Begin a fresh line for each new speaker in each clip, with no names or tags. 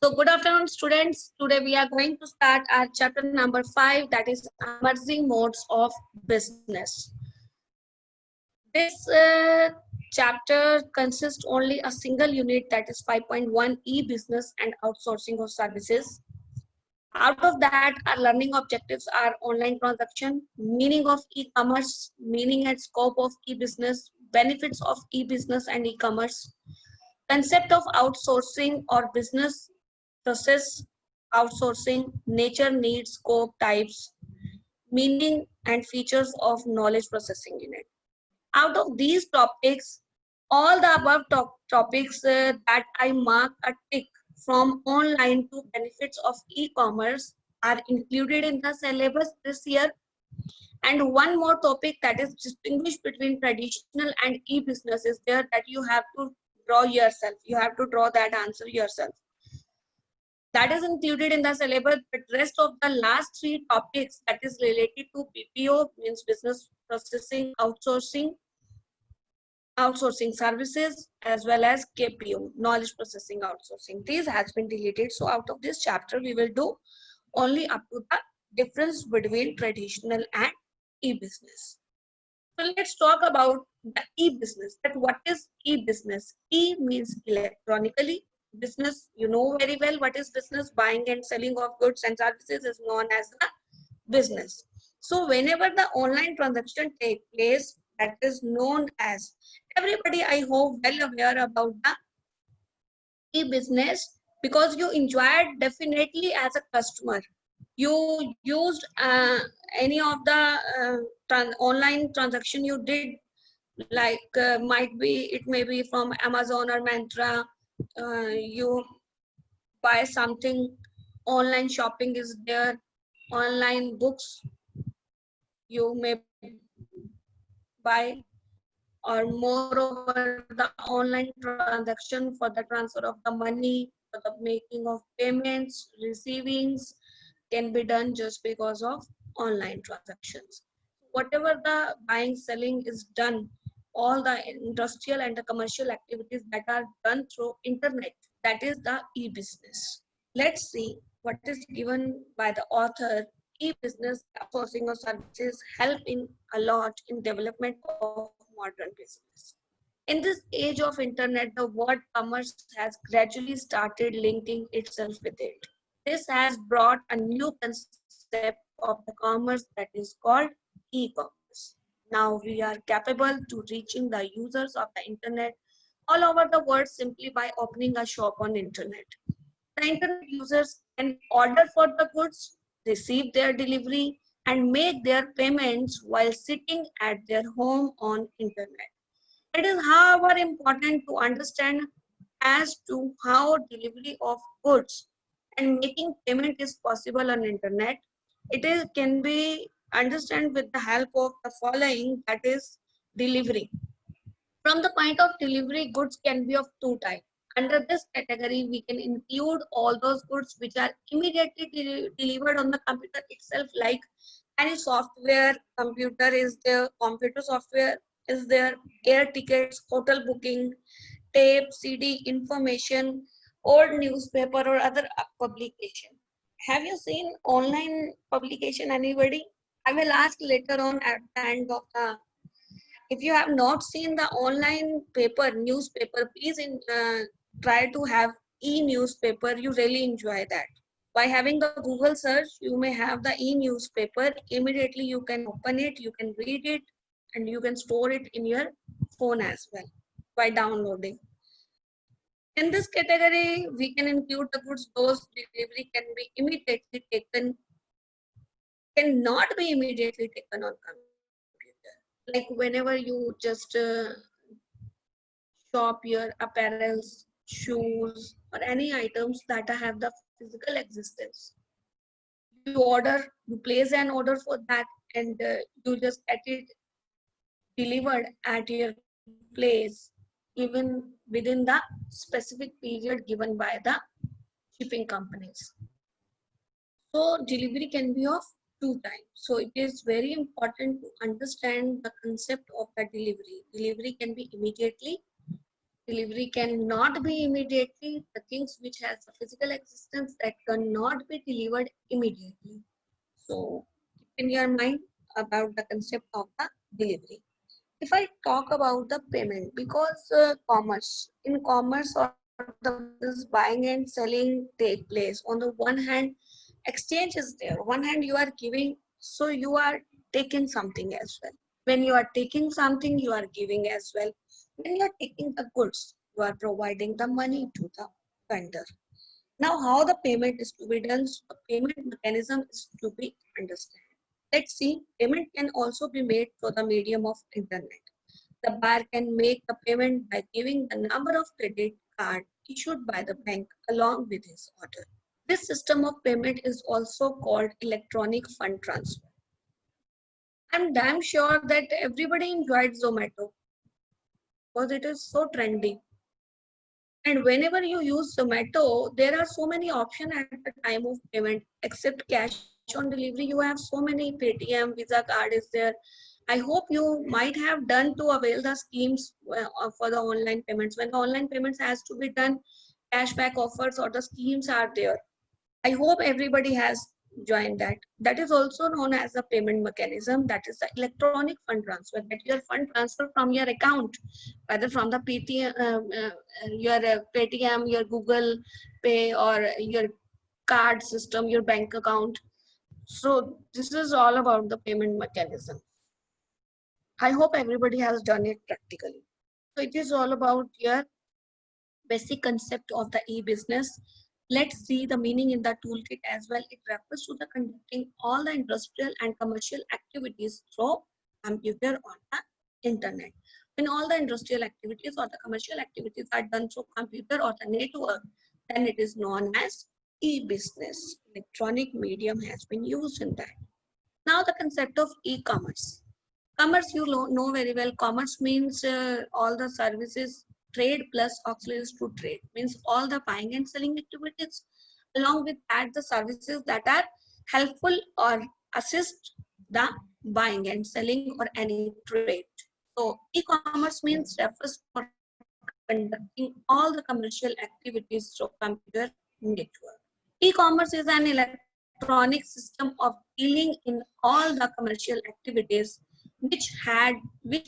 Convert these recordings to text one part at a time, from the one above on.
So good afternoon, students. Today we are going to start our chapter number 5, that is emerging modes of business. This chapter consists only a single unit, that is 5.1 e-business and outsourcing of services. Out of that, our learning objectives are online transaction, meaning of e-commerce, meaning and scope of e-business, benefits of e-business and e-commerce, concept of outsourcing or business process outsourcing, nature, needs, scope, types, meaning and features of knowledge processing unit. Out of these topics, all the above topics that I mark a tick from online to benefits of e-commerce are included in the syllabus this year. And one more topic, that is distinguish between traditional and e-business, is there, that you have to draw yourself. You have to draw that answer yourself. That is included in the syllabus, but rest of the last 3 topics, that is related to BPO, means business processing outsourcing services, as well as KPO, knowledge processing outsourcing. These has been deleted. So out of this chapter, we will do only up to the difference between traditional and e-business. So let's talk about the e-business. That what is e-business? E means electronically. Business, you know very well what is business. Buying and selling of goods and services is known as the business. So whenever the online transaction take place, that is known as, everybody I hope well aware about the e-business, because you enjoyed definitely as a customer. You used any of the online transaction you did, like it may be from Amazon or Mantra. You buy something, online shopping is there, online books you may buy, or moreover the online transaction for the transfer of the money, for the making of payments, receivings can be done just because of online transactions. Whatever the buying, selling is done, all the industrial and the commercial activities that are done through internet, that is the e-business. Let's see what is given by the author. E-business outsourcing of services help in a lot in development of modern business. In this age of internet, the word commerce has gradually started linking itself with it. This has brought a new concept of the commerce that is called e-commerce. Now we are capable to reaching the users of the internet all over the world simply by opening a shop on internet. The internet users can order for the goods, receive their delivery, and make their payments while sitting at their home on internet. It is however important to understand as to how delivery of goods and making payment is possible on internet. Can be understood with the help of the following, that is delivery. From the point of delivery, goods can be of 2 types. Under this category, we can include all those goods which are immediately delivered on the computer itself, like any software, computer software is there, air tickets, hotel booking, tape, CD, information, old newspaper or other publication. Have you seen online publication, anybody? I will ask later on at the end of the. If you have not seen the online newspaper, please try to have e-newspaper. You really enjoy that. By having the Google search, you may have the e-newspaper. Immediately you can open it, you can read it, and you can store it in your phone as well by downloading. In this category, we can include the goods those delivery can be immediately taken, cannot be immediately taken on computer. Like whenever you just shop your apparels, shoes, or any items that have the physical existence. You place an order for that, and you just get it delivered at your place, even within the specific period given by the shipping companies. So delivery can be of 2 types. So it is very important to understand the concept of the delivery. Delivery can be immediately delivery cannot be immediately, the things which has a physical existence that cannot be delivered immediately. So keep in your mind about the concept of the delivery. If I talk about the payment, because in commerce or the business, buying and selling take place. On the one hand, exchange is there. One hand you are giving, so you are taking something as well. When you are taking something, you are giving as well. When you are taking the goods, you are providing the money to the vendor. Now, how the payment is to be done? So the payment mechanism is to be understood. Let's see, payment can also be made through the medium of internet. The buyer can make the payment by giving the number of credit card issued by the bank along with his order. This system of payment is also called electronic fund transfer. I'm damn sure that everybody enjoyed Zomato because it is so trendy. And whenever you use Zomato, there are so many options at the time of payment. Except cash on delivery, you have so many Paytm, Visa card is there. I hope you might have done to avail the schemes for the online payments. When the online payments has to be done, cashback offers or the schemes are there. I hope everybody has joined that. That is also known as a payment mechanism. That is the electronic fund transfer. That your fund transfer from your account, whether from the Paytm, your Paytm, your Google Pay, or your card system, your bank account. So this is all about the payment mechanism. I hope everybody has done it practically. So it is all about your basic concept of the e-business. Let's see the meaning in the toolkit as well. It refers to the conducting all the industrial and commercial activities through computer or the internet. When all the industrial activities or the commercial activities are done through computer or the network, then it is known as e-business. Electronic medium has been used in that. Now the concept of e-commerce. Commerce, you know very well. Commerce means all the services, trade plus auxiliaries to trade. Means all the buying and selling activities. Along with that, the services that are helpful or assist the buying and selling or any trade. So e-commerce means refers to conducting all the commercial activities through computer network. E-commerce is an electronic system of dealing in all the commercial activities which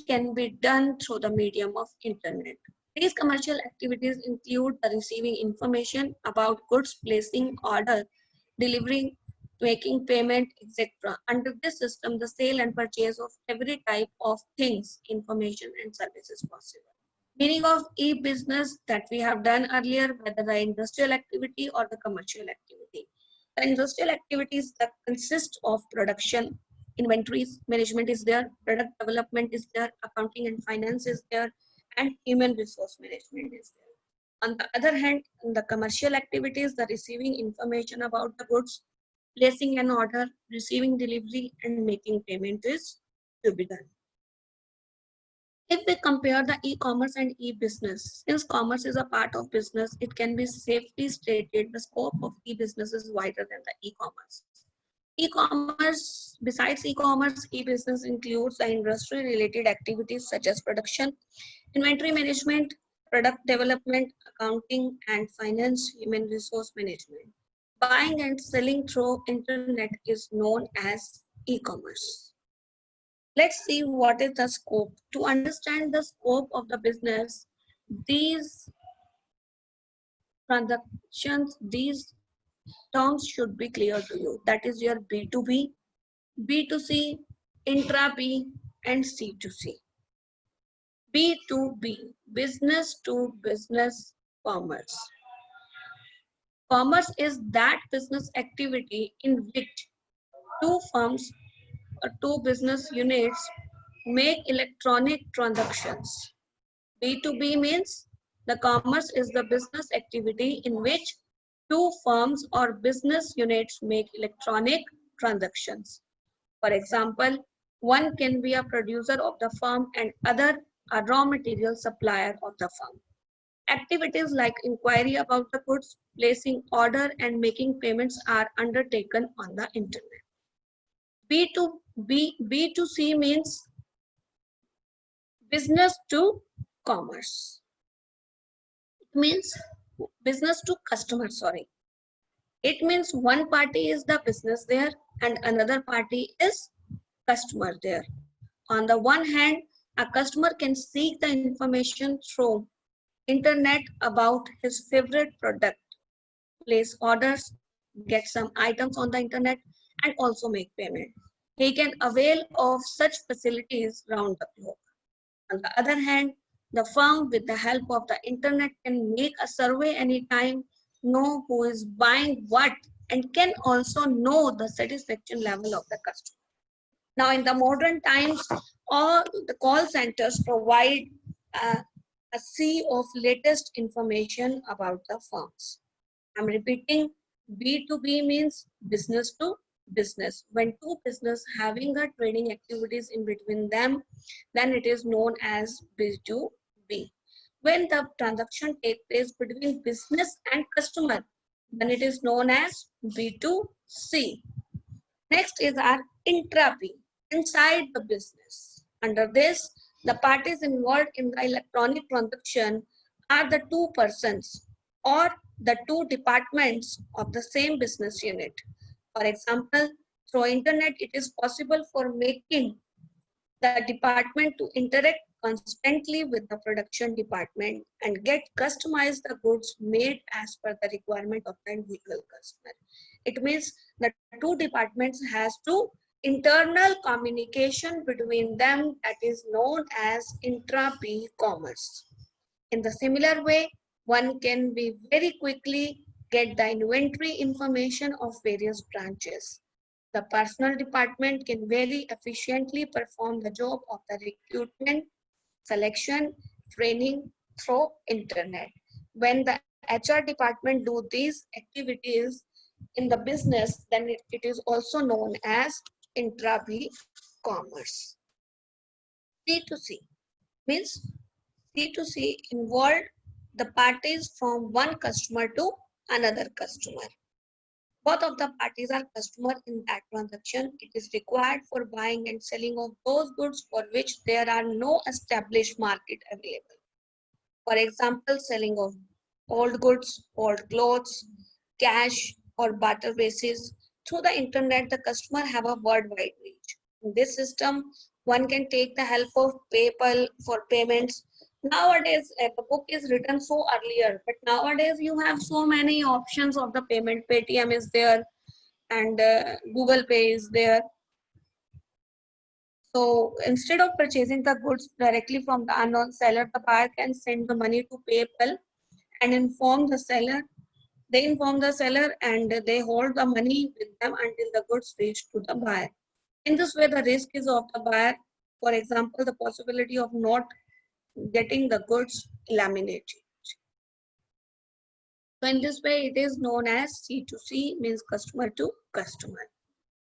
can be done through the medium of internet. These commercial activities include the receiving information about goods, placing order, delivering, making payment, etc. Under this system, the sale and purchase of every type of things, information and services possible. Meaning of e-business that we have done earlier, whether the industrial activity or the commercial activity. The industrial activities that consist of production, inventories, management is there, product development is there, accounting and finance is there, and human resource management is there. On the other hand, in the commercial activities, the receiving information about the goods, placing an order, receiving delivery, and making payment is to be done. If we compare the e-commerce and e-business, since commerce is a part of business, it can be safely stated the scope of e-business is wider than the e-commerce. E-commerce, besides e-commerce, e-business includes the industry-related activities such as production, inventory management, product development, accounting and finance, human resource management. Buying and selling through internet is known as e-commerce. Let's see what is the scope. To understand the scope of the business, these transactions, these terms should be clear to you. That is your B2B, B2C, intra-B, and C2C. B2B, business to business commerce. Commerce is that business activity in which two firms or two business units make electronic transactions. B2B means the commerce is the business activity in which two firms or business units make electronic transactions. For example, one can be a producer of the firm and other a raw material supplier of the firm. Activities like inquiry about the goods, placing order and making payments are undertaken on the internet. B2C means business to commerce. means business to customer, sorry. It means one party is the business there and another party is customer there. On the one hand, a customer can seek the information through internet about his favorite product, place orders, get some items on the internet, and also make payment. He can avail of such facilities round the clock. On the other hand, the firm with the help of the internet can make a survey anytime, know who is buying what, and can also know the satisfaction level of the customer. Now, in the modern times, all the call centers provide a, a sea of latest information about the firms. I'm repeating, B2B means business to business. When two business having a trading activities in between them, then it is known as B2B. When the transaction takes place between business and customer, then it is known as B2C. Next is our intra-B, inside the business. Under this, the parties involved in the electronic transaction are the two persons or the two departments of the same business unit. For example, through internet, it is possible for making the department to interact constantly with the production department and get customized the goods made as per the requirement of the individual customer. It means the two departments has to internal communication between them that is known as intra-B commerce. In the similar way, one can be very quickly get the inventory information of various branches. The personal department can very efficiently perform the job of the recruitment, selection, training through internet. When the HR department do these activities in the business, then it is also known as intra-B commerce. C2C means C2C involved the parties from one customer to another customer. Both of the parties are customer in that transaction. It is required for buying and selling of those goods for which there are no established market available. For example, selling of old goods, old clothes, cash or barter basis. Through the internet, the customer have a worldwide reach. In this system, one can take the help of PayPal for payments. Nowadays, the book is written so earlier, but nowadays you have so many options of the payment. Paytm is there and Google Pay is there. So instead of purchasing the goods directly from the unknown seller, the buyer can send the money to PayPal and inform the seller. They inform the seller and they hold the money with them until the goods reach to the buyer. In this way, the risk is of the buyer. For example, the possibility of not getting the goods eliminated. So in this way, it is known as C2C, means customer to customer.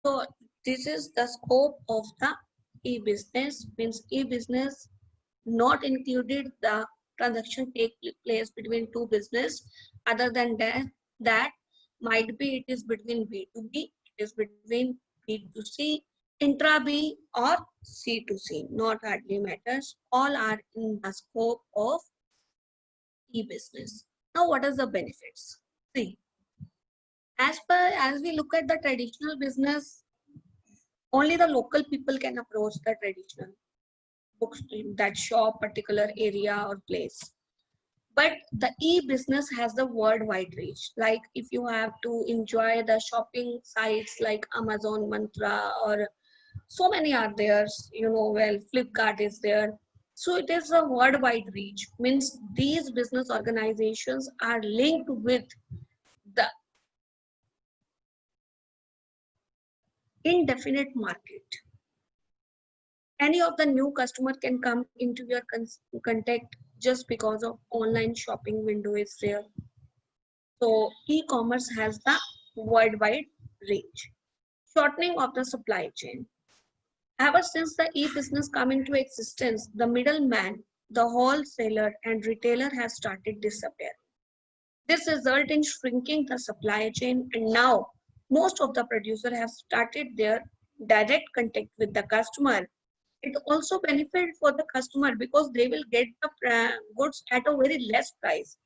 So this is the scope of the e-business, means e-business not included the transaction take place between two business. Other than that might be it is between B2B, it is between B2C, intra-B or C2C, not hardly matters. All are in the scope of e-business. Now, what are the benefits? See, as we look at the traditional business, only the local people can approach the traditional books in that shop, particular area or place. But the e-business has the worldwide reach. Like if you have to enjoy the shopping sites like Amazon, Mantra, or so many are there, you know, well, Flipkart is there. So it is a worldwide reach, means these business organizations are linked with the indefinite market. Any of the new customer can come into your contact just because of online shopping window is there. So e-commerce has the worldwide reach. Shortening of the supply chain. Ever since the e-business come into existence, the middleman, the wholesaler and retailer has started disappearing. This results in shrinking the supply chain, and now most of the producers have started their direct contact with the customer. It also benefits for the customer because they will get the goods at a very less price.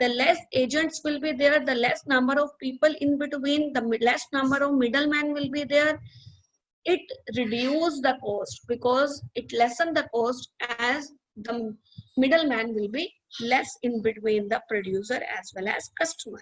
The less agents will be there, the less number of people in between, the less number of middlemen will be there. It reduce the cost because it lessen the cost as the middleman will be less in between the producer as well as customer.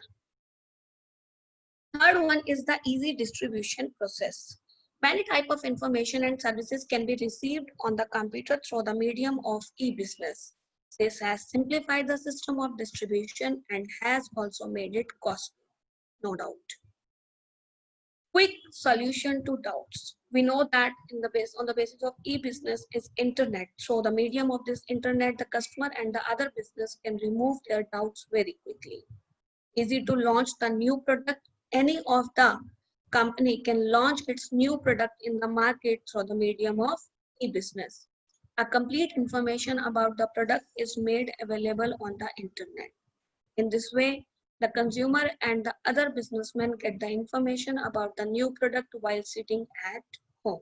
Third one is the easy distribution process. Many type of information and services can be received on the computer through the medium of e-business. This has simplified the system of distribution and has also made it costly, no doubt. Quick solution to doubts. We know that on the basis of e-business is internet. Through the medium of this internet, the customer and the other business can remove their doubts very quickly. Easy to launch the new product. Any of the company can launch its new product in the market through the medium of e-business. A complete information about the product is made available on the internet. In this way, the consumer and the other businessmen get the information about the new product while sitting at home.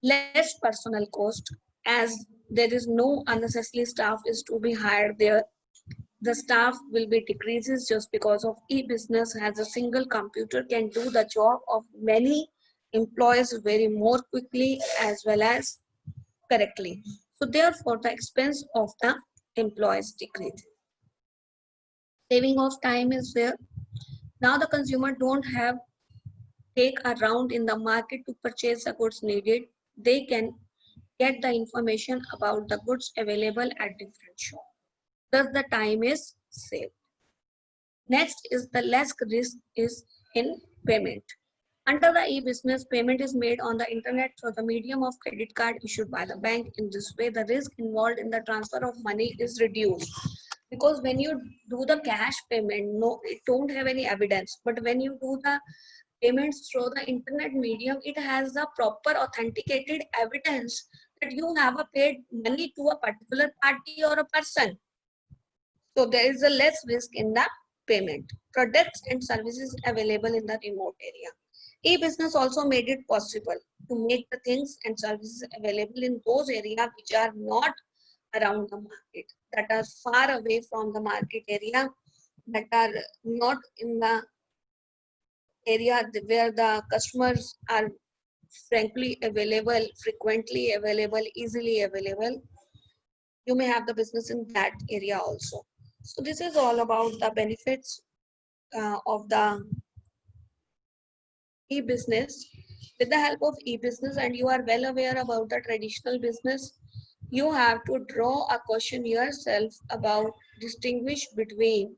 Less personal cost, as there is no unnecessary staff is to be hired there. The staff will be decreases just because of e-business as a single computer can do the job of many employees very more quickly as well as correctly. So therefore, the expense of the employees decreases. Saving of time is there. Now the consumer don't have take a round in the market to purchase the goods needed. They can get the information about the goods available at different shops. Thus the time is saved. Next is the less risk is in payment. Under the e-business, payment is made on the internet through the medium of credit card issued by the bank. In this way, the risk involved in the transfer of money is reduced. Because when you do the cash payment, no, it don't have any evidence. But when you do the payments through the internet medium, it has the proper authenticated evidence that you have paid money to a particular party or a person. So there is a less risk in the payment. Products and services available in the remote area. E-business also made it possible to make the things and services available in those areas which are not around the market, that are far away from the market area, that are not in the area where the customers are frankly available, frequently available, easily available. You may have the business in that area also. So this is all about the benefits of the e-business. With the help of e-business, and you are well aware about the traditional business, you have to draw a question yourself about distinguish between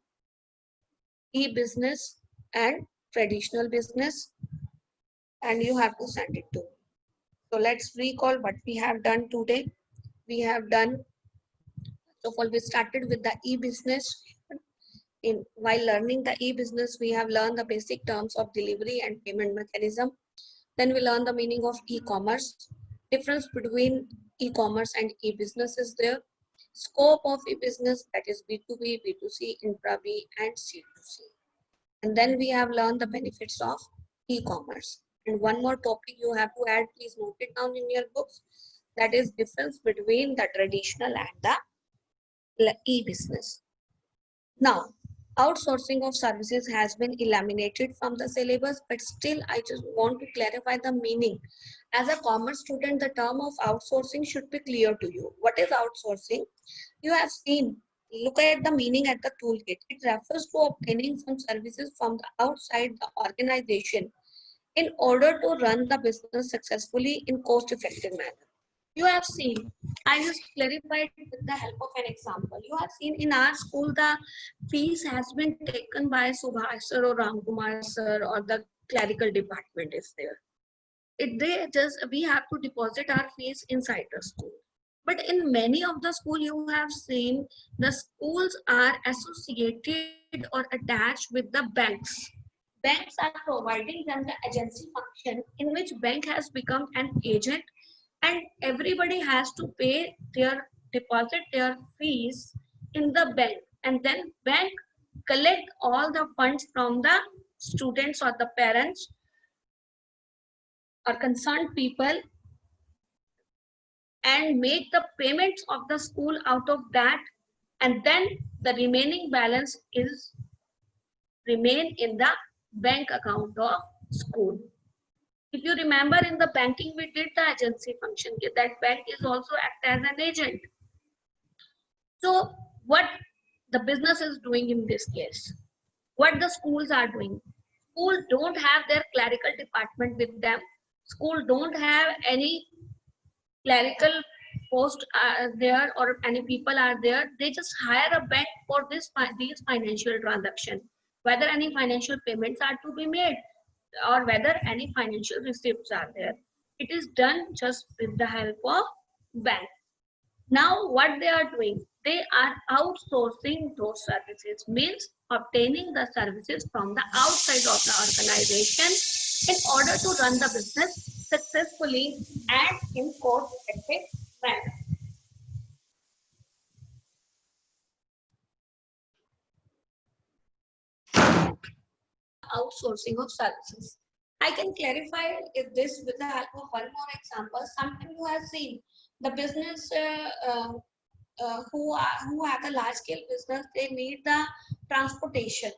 e-business and traditional business, and you have to send it to me. So let's recall what we have done today. We have done, so far we started with the e-business. While learning the e-business, we have learned the basic terms of delivery and payment mechanism. Then we learn the meaning of e-commerce. Difference between e-commerce and e-business is there. Scope of e-business, that is B2B, B2C, intra-B, and C2C. And then we have learned the benefits of e-commerce. And one more topic you have to add, please note it down in your books. That is difference between the traditional and the e-business. Now, outsourcing of services has been eliminated from the syllabus, but still I just want to clarify the meaning. As a commerce student, the term of outsourcing should be clear to you. What is outsourcing? You have seen, look at the meaning at the toolkit. It refers to obtaining some services from the outside the organization in order to run the business successfully in cost-effective manner. You have seen, I just clarified with the help of an example. You have seen in our school, the fees has been taken by Subhash sir or Ramkumar sir, or the clerical department is there. We have to deposit our fees inside the school. But in many of the school, you have seen the schools are associated or attached with the banks. Banks are providing them the agency function, in which bank has become an agent, and everybody has to pay their deposit their fees in the bank, and then bank collect all the funds from the students or the parents or concerned people and make the payments of the school out of that, and then the remaining balance is remain in the bank account of school. If you remember, in the banking we did the agency function, that bank is also act as an agent. So what the business is doing in this case, what the schools are doing, school don't have their clerical department with them, school don't have any clerical post there or any people are there, they just hire a bank for these financial transaction, whether any financial payments are to be made or whether any financial receipts are there. It is done just with the help of bank. Now what they are doing, they are outsourcing those services, means obtaining the services from the outside of the organization in order to run the business successfully and in cost-effective manner. Outsourcing of services. I can clarify this with the help of one more example. Sometimes you have seen the business who have a large scale business, they need the transportation.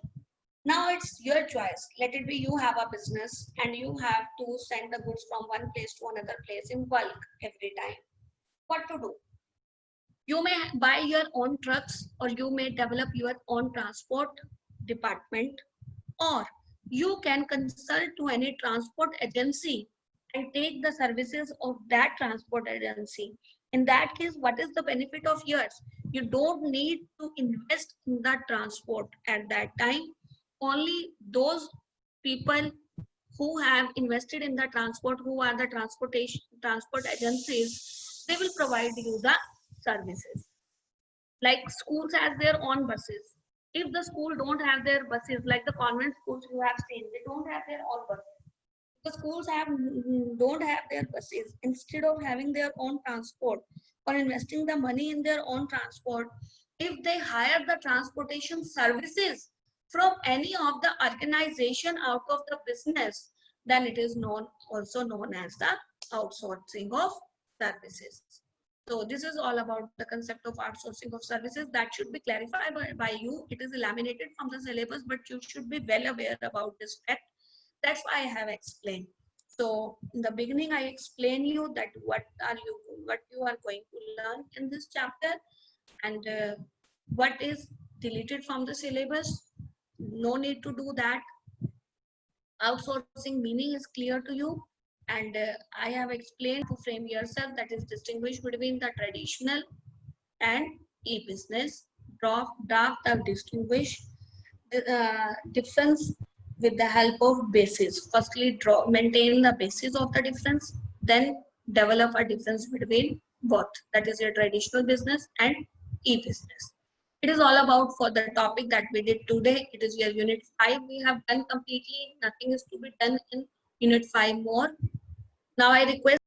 Now it's your choice. Let it be you have a business and you have to send the goods from one place to another place in bulk every time. What to do? You may buy your own trucks or you may develop your own transport department, or you can consult to any transport agency and take the services of that transport agency. In that case, what is the benefit of yours? You don't need to invest in the transport at that time. Only those people who have invested in the transport, who are the transport agencies, they will provide you the services. Like schools has their own buses. If the school don't have their buses, like the convent schools you have seen, they don't have their own buses. The schools don't have their buses. Instead of having their own transport or investing the money in their own transport, if they hire the transportation services from any of the organization out of the business, then it is also known as the outsourcing of services. So this is all about the concept of outsourcing of services that should be clarified by you. It is eliminated from the syllabus, but you should be well aware about this fact. That's why I have explained. So in the beginning, I explain you that what you are going to learn in this chapter, and what is deleted from the syllabus. No need to do that. Outsourcing meaning is clear to you, and I have explained to frame yourself, that is distinguish between the traditional and e-business. Draft the distinguish difference with the help of basis. Firstly, maintain the basis of the difference, then develop a difference between both, that is your traditional business and e-business. It is all about for the topic that we did today. It is your unit 5 we have done completely. Nothing is to be done in unit 5 more. Now I request